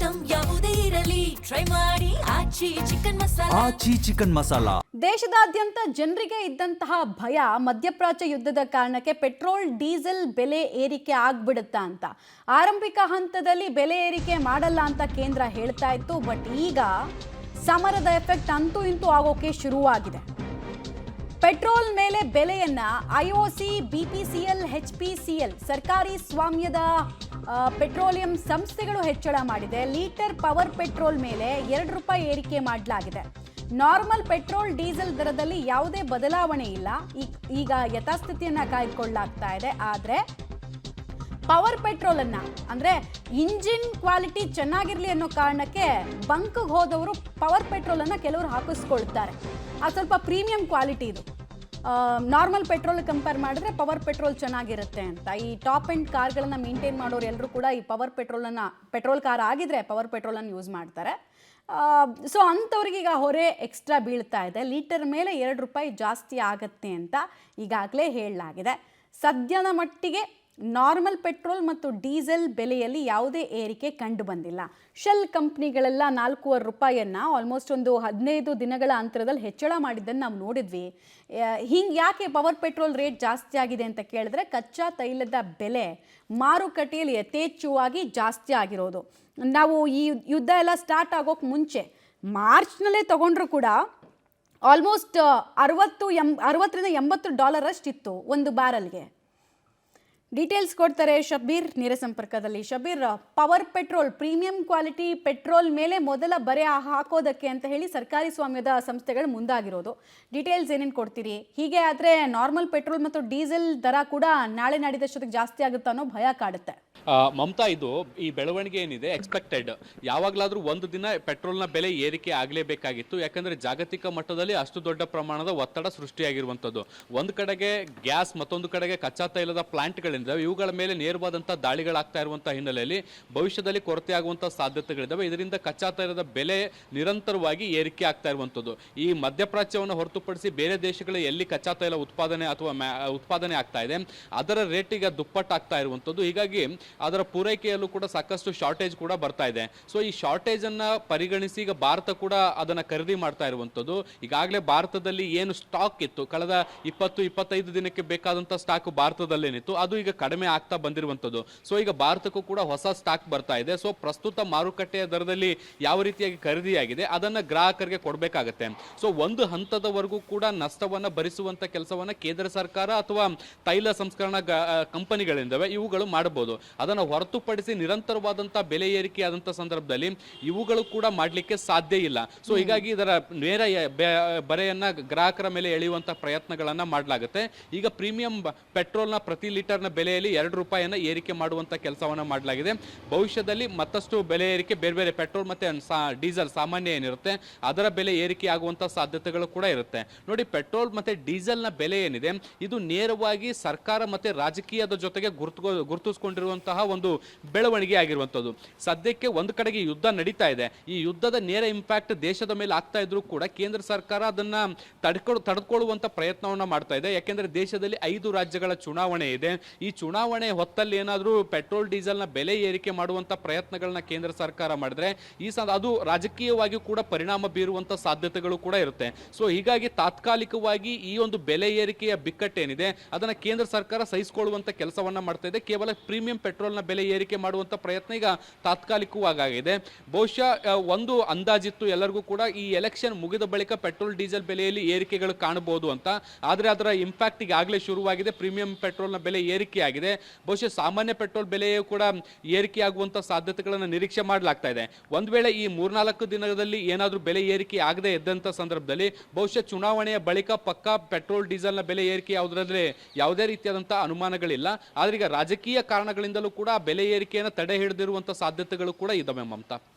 Item ಯಾವುದೇ ಇರಲಿ try ಮಾಡಿ ಆಚಿ ಚಿಕನ್ ಮಸಾಲಾ. ಆಚಿ ಚಿಕನ್ ಮಸಾಲಾ. ದೇಶದಾದ್ಯಂತ ಜನರಿಗೆ ಇದ್ದಂತಹ ಭಯ ಮಧ್ಯಪ್ರಾಚ್ಯ ಯುದ್ಧದ ಕಾರಣಕ್ಕೆ ಪೆಟ್ರೋಲ್ ಡೀಸೆಲ್ ಬೆಲೆ ಏರಿಕೆ ಆಗ್ಬಿಡುತ್ತಾ ಅಂತ. ಆರಂಭಿಕ ಹಂತದಲ್ಲಿ ಬೆಲೆ ಏರಿಕೆ ಮಾಡಲ್ಲ ಅಂತ ಕೇಂದ್ರ ಹೇಳ್ತಾ ಇತ್ತು. ಬಟ್ ಈಗ ಸಮರದ ಎಫೆಕ್ಟ್ ಅಂತೂ ಇಂತೂ ಆಗೋಕೆ ಶುರುವಾಗಿದೆ. ಪೆಟ್ರೋಲ್ ಮೇಲೆ ಬೆಲೆಯನ್ನ ಐಒಸಿ, ಬಿಪಿಸಿಎಲ್, ಎಚ್ಪಿಸಿಎಲ್ ಸರ್ಕಾರಿ ಸ್ವಾಮ್ಯದ ಪೆಟ್ರೋಲಿಯಂ ಸಂಸ್ಥೆಗಳು ಹೆಚ್ಚಳ ಮಾಡಿದೆ. ಲೀಟರ್ ಪವರ್ ಪೆಟ್ರೋಲ್ ಮೇಲೆ ₹2 ಏರಿಕೆ ಮಾಡಲಾಗಿದೆ. ನಾರ್ಮಲ್ ಪೆಟ್ರೋಲ್ ಡೀಸೆಲ್ ದರದಲ್ಲಿ ಯಾವುದೇ ಬದಲಾವಣೆ ಇಲ್ಲ. ಈಗ ಯಥಾಸ್ಥಿತಿಯನ್ನ ಕಾಯ್ದುಕೊಳ್ಳಲಾಗ್ತಾ ಇದೆ. ಆದರೆ ಪವರ್ ಪೆಟ್ರೋಲ್ ಅನ್ನ ಅಂದ್ರೆ ಇಂಜಿನ್ ಕ್ವಾಲಿಟಿ ಚೆನ್ನಾಗಿರ್ಲಿ ಅನ್ನೋ ಕಾರಣಕ್ಕೆ ಬಂಕ್ಗೆ ಹೋದವರು ಪವರ್ ಪೆಟ್ರೋಲ್ ಅನ್ನ ಕೆಲವರು ಹಾಕಿಸ್ಕೊಳ್ತಾರೆ. ಅದು ಸ್ವಲ್ಪ ಪ್ರೀಮಿಯಂ ಕ್ವಾಲಿಟಿ ಇದು. ನಾರ್ಮಲ್ ಪೆಟ್ರೋಲ್ ಕಂಪೇರ್ ಮಾಡಿದ್ರೆ ಪವರ್ ಪೆಟ್ರೋಲ್ ಚೆನ್ನಾಗಿರುತ್ತೆ ಅಂತ. ಈ ಟಾಪ್ ಎಂಡ್ ಕಾರ್ಗಳನ್ನು ಮೇಂಟೈನ್ ಮಾಡೋರು ಎಲ್ಲರೂ ಕೂಡ ಈ ಪೆಟ್ರೋಲ್ ಕಾರ್ ಆಗಿದ್ರೆ ಪವರ್ ಪೆಟ್ರೋಲನ್ನು ಯೂಸ್ ಮಾಡ್ತಾರೆ. ಸೊ ಅಂಥವ್ರಿಗೆ ಈಗ ಹೊರೆ ಎಕ್ಸ್ಟ್ರಾ ಬೀಳ್ತಾ ಇದೆ. ಲೀಟರ್ ಮೇಲೆ ₹2 ಜಾಸ್ತಿ ಆಗುತ್ತೆ ಅಂತ ಈಗಾಗಲೇ ಹೇಳಲಾಗಿದೆ. ಸದ್ಯದ ಮಟ್ಟಿಗೆ ನಾರ್ಮಲ್ ಪೆಟ್ರೋಲ್ ಮತ್ತು ಡೀಸೆಲ್ ಬೆಲೆಯಲ್ಲಿ ಯಾವುದೇ ಏರಿಕೆ ಕಂಡು ಬಂದಿಲ್ಲ. ಶೆಲ್ ಕಂಪ್ನಿಗಳೆಲ್ಲ ₹4.5 ಆಲ್ಮೋಸ್ಟ್ ಒಂದು 15 ದಿನಗಳ ಅಂತರದಲ್ಲಿ ಹೆಚ್ಚಳ ಮಾಡಿದ್ದನ್ನು ನಾವು ನೋಡಿದ್ವಿ. ಹಿಂಗೆ ಯಾಕೆ ಪವರ್ ಪೆಟ್ರೋಲ್ ರೇಟ್ ಜಾಸ್ತಿ ಆಗಿದೆ ಅಂತ ಕೇಳಿದ್ರೆ ಕಚ್ಚಾ ತೈಲದ ಬೆಲೆ ಮಾರುಕಟ್ಟೆಯಲ್ಲಿ ಯಥೇಚ್ಛವಾಗಿ ಜಾಸ್ತಿ ಆಗಿರೋದು. ನಾವು ಈ ಯುದ್ಧ ಎಲ್ಲ ಸ್ಟಾರ್ಟ್ ಆಗೋಕ್ಕೆ ಮುಂಚೆ ಮಾರ್ಚ್ನಲ್ಲೇ ತಗೊಂಡ್ರು ಕೂಡ ಆಲ್ಮೋಸ್ಟ್ $60-80 ಅಷ್ಟಿತ್ತು ಒಂದು ಬ್ಯಾರಲ್ಗೆ. ಡೀಟೇಲ್ಸ್ ಕೊಡ್ತಾರೆ ಶಬೀರ್ ನೇರ ಸಂಪರ್ಕದಲ್ಲಿ. Shabbir, power petrol premium quality petrol ಮೇಲೆ ಮೊದಲ ಬರೆ ಹಾಕೋದಕ್ಕೆ ಅಂತ ಹೇಳಿ ಸರ್ಕಾರಿ ಸ್ವಾಮ್ಯದ ಸಂಸ್ಥೆಗಳು ಮುಂದಾಗಿರೋದು. ಡೀಟೇಲ್ಸ್ ಏನೇನು ಕೊಡ್ತೀರಿ? ಹೀಗೆ ಆದರೆ ನಾರ್ಮಲ್ ಪೆಟ್ರೋಲ್ ಮತ್ತು ಡೀಸೆಲ್ ದರ ಕೂಡ ನಾಳೆ ನಾಡಿದಷ್ಟೊತ್ತಿಗೆ ಜಾಸ್ತಿ ಆಗುತ್ತಾ ಅನ್ನೋ ಭಯ ಕಾಡುತ್ತೆ. ಮಮತಾ, ಇದು ಈ ಬೆಳವಣಿಗೆ ಏನಿದೆ ಎಕ್ಸ್ಪೆಕ್ಟೆಡ್. ಯಾವಾಗಲಾದರೂ ಒಂದು ದಿನ ಪೆಟ್ರೋಲ್ನ ಬೆಲೆ ಏರಿಕೆ ಆಗಲೇಬೇಕಾಗಿತ್ತು. ಯಾಕಂದರೆ ಜಾಗತಿಕ ಮಟ್ಟದಲ್ಲಿ ಅಷ್ಟು ದೊಡ್ಡ ಪ್ರಮಾಣದ ಒತ್ತಡ ಸೃಷ್ಟಿಯಾಗಿರುವಂಥದ್ದು. ಒಂದು ಕಡೆಗೆ ಗ್ಯಾಸ್, ಮತ್ತೊಂದು ಕಡೆಗೆ ಕಚ್ಚಾ ತೈಲದ ಪ್ಲಾಂಟ್ಗಳಿಂದ ಇವುಗಳ ಮೇಲೆ ನೇರವಾದಂಥ ದಾಳಿಗಳಾಗ್ತಾ ಇರುವಂಥ ಹಿನ್ನೆಲೆಯಲ್ಲಿ ಭವಿಷ್ಯದಲ್ಲಿ ಕೊರತೆ ಆಗುವಂಥ ಸಾಧ್ಯತೆಗಳಿದ್ದಾವೆ. ಇದರಿಂದ ಕಚ್ಚಾ ತೈಲದ ಬೆಲೆ ನಿರಂತರವಾಗಿ ಏರಿಕೆ ಆಗ್ತಾ ಇರುವಂಥದ್ದು. ಈ ಮಧ್ಯಪ್ರಾಚ್ಯವನ್ನು ಹೊರತುಪಡಿಸಿ ಬೇರೆ ದೇಶಗಳು ಎಲ್ಲಿ ಕಚ್ಚಾ ತೈಲ ಉತ್ಪಾದನೆ ಆಗ್ತಾ ಇದೆ ಅದರ ರೇಟ್ ಈಗ ದುಪ್ಪಟ್ಟಾಗ್ತಾ ಇರುವಂಥದ್ದು. ಹೀಗಾಗಿ ಅದರ ಪೂರೈಕೆಯಲ್ಲೂ ಕೂಡ ಸಾಕಷ್ಟು ಶಾರ್ಟೇಜ್ ಕೂಡ ಬರ್ತಾ ಇದೆ. ಸೊ ಈ ಶಾರ್ಟೇಜ್ ಅನ್ನ ಪರಿಗಣಿಸಿ ಈಗ ಭಾರತ ಕೂಡ ಅದನ್ನ ಖರೀದಿ ಮಾಡ್ತಾ ಇರುವಂಥದ್ದು. ಈಗಾಗಲೇ ಭಾರತದಲ್ಲಿ ಏನು ಸ್ಟಾಕ್ ಇತ್ತು, ಕಳೆದ 20-25 ದಿನಕ್ಕೆ ಬೇಕಾದಂಥ ಸ್ಟಾಕ್ ಭಾರತದಲ್ಲೇನಿತ್ತು ಅದು ಈಗ ಕಡಿಮೆ ಆಗ್ತಾ ಬಂದಿರುವಂಥದ್ದು. ಸೊ ಈಗ ಭಾರತಕ್ಕೂ ಕೂಡ ಹೊಸ ಸ್ಟಾಕ್ ಬರ್ತಾ ಇದೆ. ಸೊ ಪ್ರಸ್ತುತ ಮಾರುಕಟ್ಟೆಯ ದರದಲ್ಲಿ ಯಾವ ರೀತಿಯಾಗಿ ಖರೀದಿಯಾಗಿದೆ ಅದನ್ನ ಗ್ರಾಹಕರಿಗೆ ಕೊಡಬೇಕಾಗತ್ತೆ. ಸೊ ಒಂದು ಹಂತದವರೆಗೂ ಕೂಡ ನಷ್ಟವನ್ನ ಭರಿಸುವಂತ ಕೆಲಸವನ್ನ ಕೇಂದ್ರ ಸರ್ಕಾರ ಅಥವಾ ತೈಲ ಸಂಸ್ಕರಣಾ ಕಂಪನಿಗಳಿಂದವೆ ಇವುಗಳು ಮಾಡಬಹುದು. ಅದನ್ನು ಹೊರತುಪಡಿಸಿ ನಿರಂತರವಾದಂಥ ಬೆಲೆ ಏರಿಕೆ ಆದಂಥ ಸಂದರ್ಭದಲ್ಲಿ ಇವುಗಳು ಕೂಡ ಮಾಡಲಿಕ್ಕೆ ಸಾಧ್ಯ ಇಲ್ಲ. ಸೊ ಹೀಗಾಗಿ ಇದರ ನೇರ ಬರೆಯನ್ನ ಗ್ರಾಹಕರ ಮೇಲೆ ಎಳೆಯುವಂಥ ಪ್ರಯತ್ನಗಳನ್ನು ಮಾಡಲಾಗುತ್ತೆ. ಈಗ ಪ್ರೀಮಿಯಂ ಪೆಟ್ರೋಲ್ನ ಪ್ರತಿ ಲೀಟರ್ನ ಬೆಲೆಯಲ್ಲಿ ₹2 ಏರಿಕೆ ಮಾಡುವಂಥ ಕೆಲಸವನ್ನು ಮಾಡಲಾಗಿದೆ. ಭವಿಷ್ಯದಲ್ಲಿ ಮತ್ತಷ್ಟು ಬೆಲೆ ಏರಿಕೆ ಬೇರೆ ಬೇರೆ ಪೆಟ್ರೋಲ್ ಮತ್ತು ಡೀಸೆಲ್ ಸಾಮಾನ್ಯ ಏನಿರುತ್ತೆ ಅದರ ಬೆಲೆ ಏರಿಕೆ ಆಗುವಂಥ ಸಾಧ್ಯತೆಗಳು ಕೂಡ ಇರುತ್ತೆ. ನೋಡಿ, ಪೆಟ್ರೋಲ್ ಮತ್ತು ಡೀಸೆಲ್ನ ಬೆಲೆ ಏನಿದೆ ಇದು ನೇರವಾಗಿ ಸರ್ಕಾರ ಮತ್ತು ರಾಜಕೀಯದ ಜೊತೆಗೆ ಗುರುತಿಸಿಕೊಂಡಿರುವಂತಹ ಒಂದು ಬೆಳವಣಿಗೆ ಆಗಿರುವಂಥದ್ದು. ಸದ್ಯಕ್ಕೆ ಒಂದು ಕಡೆಗೆ ಯುದ್ಧ ನಡೀತಾ ಇದೆ. ಈ ಯುದ್ಧದ ನೇರ ಇಂಪ್ಯಾಕ್ಟ್ ದೇಶದ ಮೇಲೆ ಆಗ್ತಾ ಇದ್ರೂ ಕೂಡ ಕೇಂದ್ರ ಸರ್ಕಾರ ಅದನ್ನ ತಡೆದುಕೊಳ್ಳುವಂತ ಪ್ರಯತ್ನವನ್ನ ಮಾಡ್ತಾ ಇದೆ. ಯಾಕೆಂದ್ರೆ ದೇಶದಲ್ಲಿ 5 ರಾಜ್ಯಗಳ ಚುನಾವಣೆ ಇದೆ. ಈ ಚುನಾವಣೆ ಹೊತ್ತಲ್ಲಿ ಏನಾದರೂ ಪೆಟ್ರೋಲ್ ಡೀಸೆಲ್ನ ಬೆಲೆ ಏರಿಕೆ ಮಾಡುವಂತ ಪ್ರಯತ್ನಗಳನ್ನ ಕೇಂದ್ರ ಸರ್ಕಾರ ಮಾಡಿದ್ರೆ ಅದು ರಾಜಕೀಯವಾಗಿ ಕೂಡ ಪರಿಣಾಮ ಬೀರುವಂತ ಸಾಧ್ಯತೆಗಳು ಕೂಡ ಇರುತ್ತೆ. ಸೊ ಹೀಗಾಗಿ ತಾತ್ಕಾಲಿಕವಾಗಿ ಈ ಒಂದು ಬೆಲೆ ಏರಿಕೆಯ ಬಿಕ್ಕಟ್ಟೇನಿದೆ ಅದನ್ನ ಕೇಂದ್ರ ಸರ್ಕಾರ ಸಹಿಸಿಕೊಳ್ಳುವಂತ ಕೆಲಸವನ್ನ ಮಾಡ್ತಾ ಇದೆ. ಕೇವಲ ಪ್ರೀಮಿಯಂ ಪೆಟ್ರೋಲ್ನ ಬೆಲೆ ಏರಿಕೆ ಮಾಡುವಂಥ ಪ್ರಯತ್ನ ಈಗ ತಾತ್ಕಾಲಿಕವಾಗಿದೆ. ಬಹುಶಃ ಒಂದು ಅಂದಾಜಿತ್ತು ಎಲ್ಲರಿಗೂ ಕೂಡ ಈ ಎಲೆಕ್ಷನ್ ಮುಗಿದ ಬಳಿಕ ಪೆಟ್ರೋಲ್ ಡೀಸೆಲ್ ಬೆಲೆಯಲ್ಲಿ ಏರಿಕೆಗಳು ಕಾಣಬಹುದು ಅಂತ. ಆದರೆ ಅದರ ಇಂಪ್ಯಾಕ್ಟ್ ಈಗಾಗಲೇ ಶುರುವಾಗಿದೆ. ಪ್ರೀಮಿಯಂ ಪೆಟ್ರೋಲ್ನ ಬೆಲೆ ಏರಿಕೆ ಆಗಿದೆ. ಬಹುಶಃ ಸಾಮಾನ್ಯ ಪೆಟ್ರೋಲ್ ಬೆಲೆಯೂ ಕೂಡ ಏರಿಕೆ ಆಗುವಂಥ ಸಾಧ್ಯತೆಗಳನ್ನು ನಿರೀಕ್ಷೆ ಮಾಡಲಾಗ್ತಾ ಇದೆ. ಒಂದು ವೇಳೆ ಈ 3-4 ದಿನದಲ್ಲಿ ಏನಾದರೂ ಬೆಲೆ ಏರಿಕೆ ಆಗದೆ ಇದ್ದಂಥ ಸಂದರ್ಭದಲ್ಲಿ ಬಹುಶಃ ಚುನಾವಣೆಯ ಬಳಿಕ ಪಕ್ಕಾ ಪೆಟ್ರೋಲ್ ಡೀಸೆಲ್ನ ಬೆಲೆ ಏರಿಕೆ ಯಾವುದೇ ರೀತಿಯಾದಂಥ ಅನುಮಾನಗಳಿಲ್ಲ. ಆದ್ರೆ ಈಗ ರಾಜಕೀಯ ಕಾರಣಗಳಿಂದಲೂ ಕೂಡ ಬೆಲೆ ಏರಿಕೆಯನ್ನು ತಡೆ ಹಿಡಿದಿರುವಂಥ ಸಾಧ್ಯತೆಗಳು ಕೂಡ ಇದ್ದಾವೆ ಮಮತಾ.